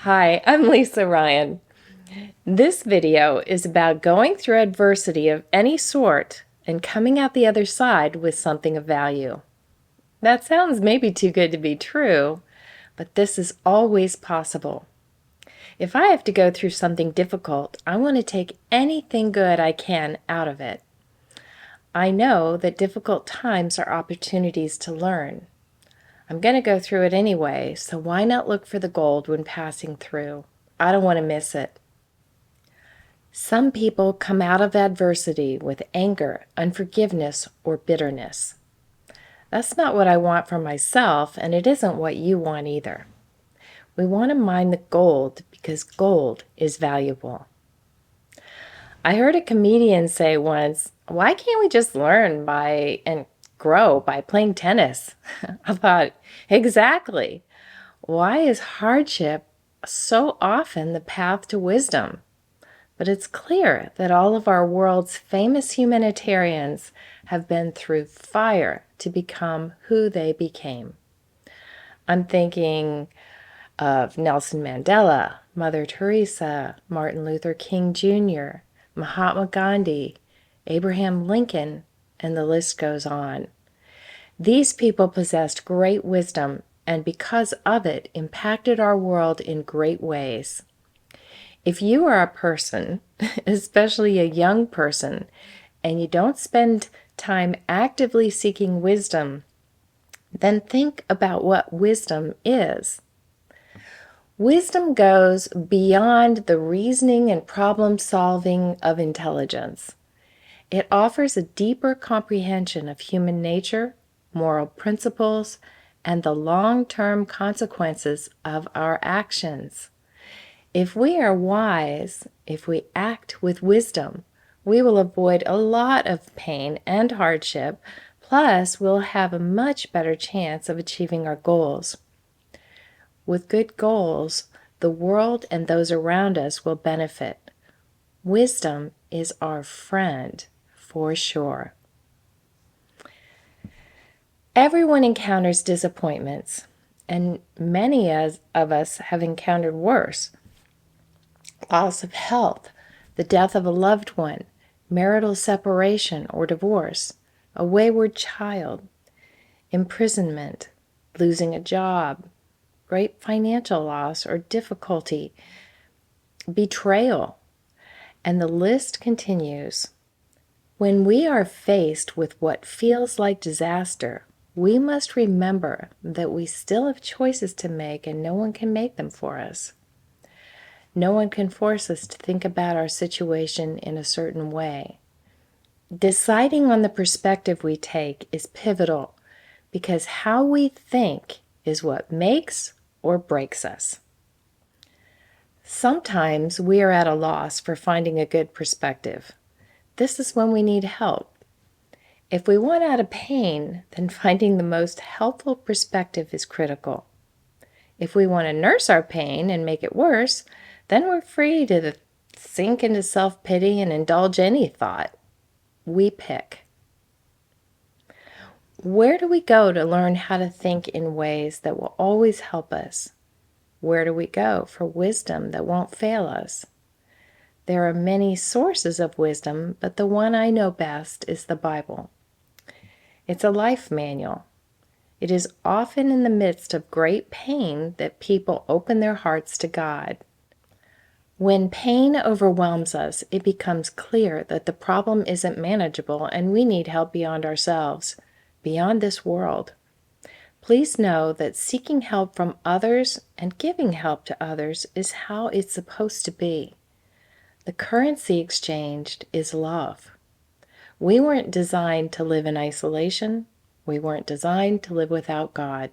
Hi, I'm Lisa Ryan. This video is about going through adversity of any sort and coming out the other side with something of value. That sounds maybe too good to be true, but this is always possible. If I have to go through something difficult, I want to take anything good I can out of it. I know that difficult times are opportunities to learn. I'm going to go through it anyway, so why not look for the gold when passing through? I don't want to miss it. Some people come out of adversity with anger, unforgiveness, or bitterness. That's not what I want for myself, and it isn't what you want either. We want to mine the gold because gold is valuable. I heard a comedian say once, "Why can't we just learn by and grow by playing tennis?" I thought, exactly. Why is hardship so often the path to wisdom? But it's clear that all of our world's famous humanitarians have been through fire to become who they became. I'm thinking of Nelson Mandela, Mother Teresa, Martin Luther King Jr., Mahatma Gandhi, Abraham Lincoln, and the list goes on. These people possessed great wisdom and because of it impacted our world in great ways. If you are a person, especially a young person, and you don't spend time actively seeking wisdom, then think about what wisdom is. Wisdom goes beyond the reasoning and problem solving of intelligence. It offers a deeper comprehension of human nature, moral principles, and the long-term consequences of our actions. If we are wise, if we act with wisdom, we will avoid a lot of pain and hardship, plus we'll have a much better chance of achieving our goals. With good goals, the world and those around us will benefit. Wisdom is our friend, for sure. Everyone encounters disappointments, and many of us have encountered worse. Loss of health, the death of a loved one, marital separation or divorce, a wayward child, imprisonment, losing a job, great financial loss or difficulty, betrayal, and the list continues. When we are faced with what feels like disaster, we must remember that we still have choices to make and no one can make them for us. No one can force us to think about our situation in a certain way. Deciding on the perspective we take is pivotal because how we think is what makes or breaks us. Sometimes we are at a loss for finding a good perspective. This is when we need help. If we want out of pain, then finding the most helpful perspective is critical. If we want to nurse our pain and make it worse, then we're free to sink into self-pity and indulge any thought. We pick. Where do we go to learn how to think in ways that will always help us? Where do we go for wisdom that won't fail us? There are many sources of wisdom, but the one I know best is the Bible. It's a life manual. It is often in the midst of great pain that people open their hearts to God. When pain overwhelms us, it becomes clear that the problem isn't manageable and we need help beyond ourselves, beyond this world. Please know that seeking help from others and giving help to others is how it's supposed to be. The currency exchanged is love. We weren't designed to live in isolation. We weren't designed to live without God.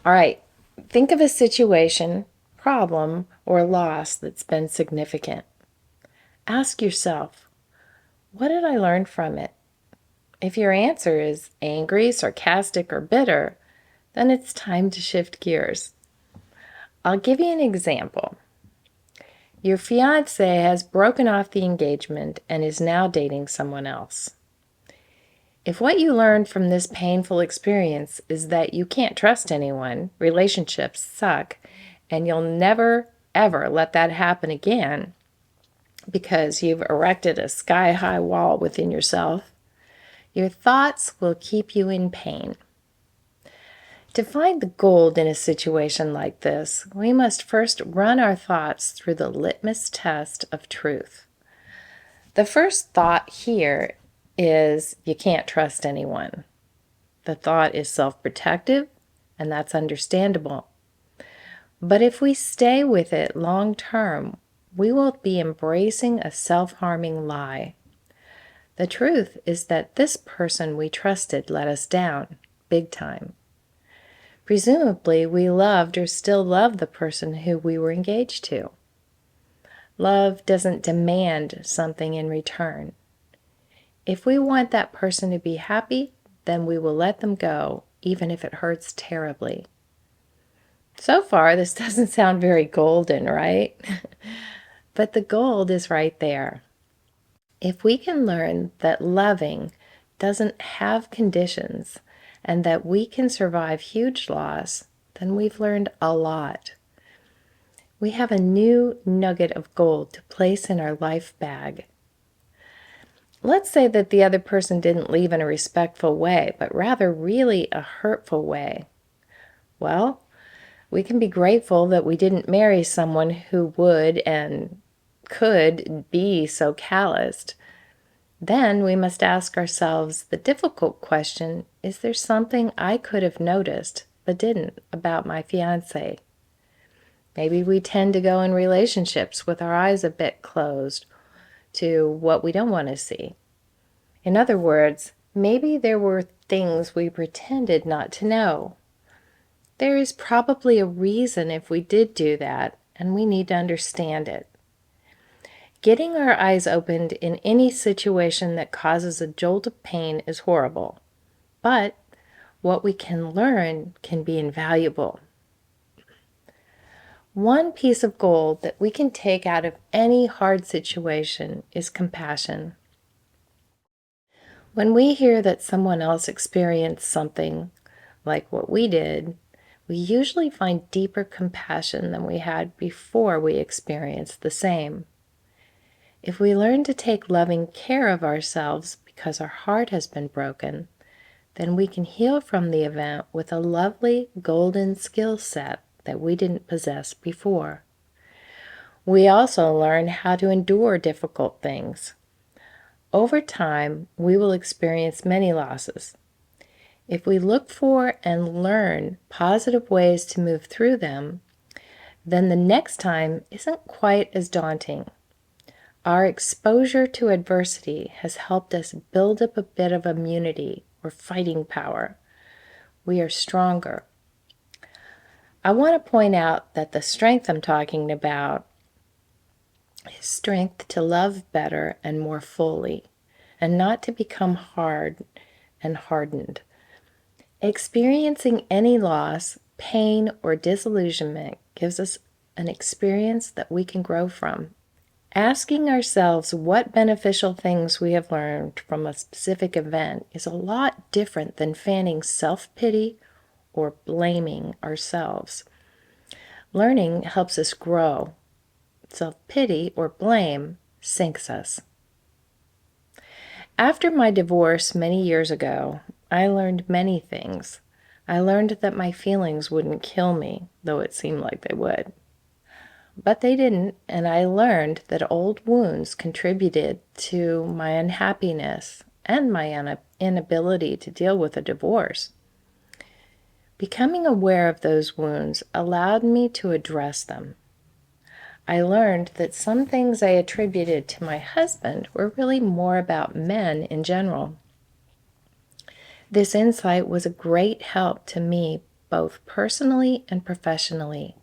All right, think of a situation, problem, or loss that's been significant. Ask yourself, what did I learn from it? If your answer is angry, sarcastic, or bitter, then it's time to shift gears. I'll give you an example. Your fiancé has broken off the engagement and is now dating someone else. If what you learned from this painful experience is that you can't trust anyone, relationships suck, and you'll never, ever let that happen again because you've erected a sky-high wall within yourself, your thoughts will keep you in pain. To find the gold in a situation like this, we must first run our thoughts through the litmus test of truth. The first thought here is you can't trust anyone. The thought is self-protective, and that's understandable. But if we stay with it long term, we will be embracing a self-harming lie. The truth is that this person we trusted let us down, big time. Presumably, we loved or still love the person who we were engaged to. Love doesn't demand something in return. If we want that person to be happy, then we will let them go, even if it hurts terribly. So far, this doesn't sound very golden, right? But the gold is right there. If we can learn that loving doesn't have conditions and that we can survive huge loss, then we've learned a lot. We have a new nugget of gold to place in our life bag. Let's say that the other person didn't leave in a respectful way, but rather really a hurtful way. Well, we can be grateful that we didn't marry someone who would and could be so calloused. Then we must ask ourselves the difficult question, is there something I could have noticed but didn't about my fiancé? Maybe we tend to go in relationships with our eyes a bit closed to what we don't want to see. In other words, maybe there were things we pretended not to know. There is probably a reason if we did do that, and we need to understand it. Getting our eyes opened in any situation that causes a jolt of pain is horrible, but what we can learn can be invaluable. One piece of gold that we can take out of any hard situation is compassion. When we hear that someone else experienced something like what we did, we usually find deeper compassion than we had before we experienced the same. If we learn to take loving care of ourselves because our heart has been broken, then we can heal from the event with a lovely golden skill set that we didn't possess before. We also learn how to endure difficult things. Over time, we will experience many losses. If we look for and learn positive ways to move through them, then the next time isn't quite as daunting. Our exposure to adversity has helped us build up a bit of immunity or fighting power. We are stronger. I want to point out that the strength I'm talking about is strength to love better and more fully, and not to become hard and hardened. Experiencing any loss, pain, or disillusionment gives us an experience that we can grow from. Asking ourselves what beneficial things we have learned from a specific event is a lot different than fanning self-pity or blaming ourselves. Learning helps us grow. Self-pity or blame sinks us. After my divorce many years ago, I learned many things. I learned that my feelings wouldn't kill me, though it seemed like they would. But they didn't, and I learned that old wounds contributed to my unhappiness and my inability to deal with a divorce. Becoming aware of those wounds allowed me to address them. I learned that some things I attributed to my husband were really more about men in general. This insight was a great help to me, both personally and professionally.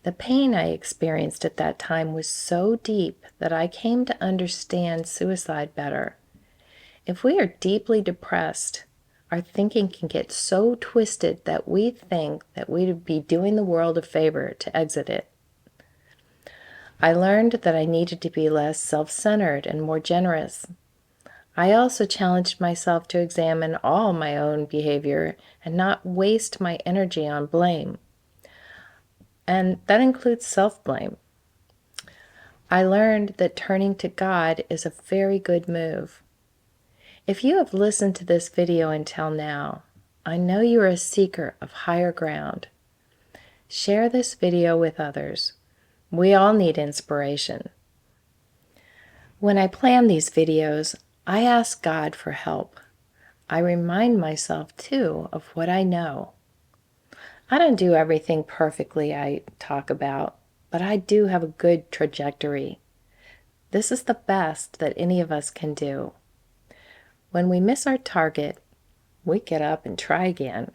The pain I experienced at that time was so deep that I came to understand suicide better. If we are deeply depressed, our thinking can get so twisted that we think that we'd be doing the world a favor to exit it. I learned that I needed to be less self-centered and more generous. I also challenged myself to examine all my own behavior and not waste my energy on blame. and that includes self-blame. I learned that turning to God is a very good move. If you have listened to this video until now, I know you are a seeker of higher ground. Share this video with others. We all need inspiration. When I plan these videos, I ask God for help. I remind myself, too, of what I know. I don't do everything perfectly I talk about, but I do have a good trajectory. This is the best that any of us can do. When we miss our target, we get up and try again.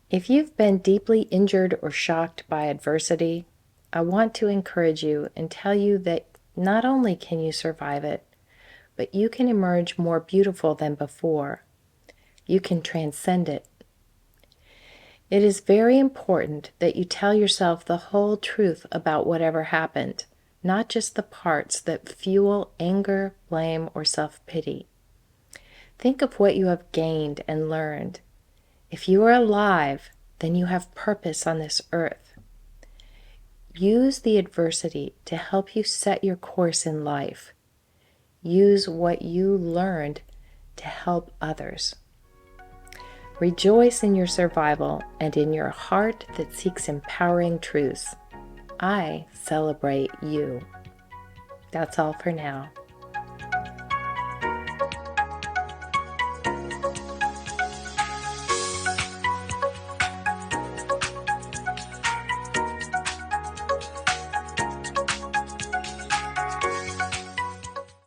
If you've been deeply injured or shocked by adversity, I want to encourage you and tell you that not only can you survive it, but you can emerge more beautiful than before. You can transcend it. It is very important that you tell yourself the whole truth about whatever happened, not just the parts that fuel anger, blame, or self-pity. Think of what you have gained and learned. If you are alive, then you have purpose on this earth. Use the adversity to help you set your course in life. Use what you learned to help others. Rejoice in your survival and in your heart that seeks empowering truths. I celebrate you. That's all for now.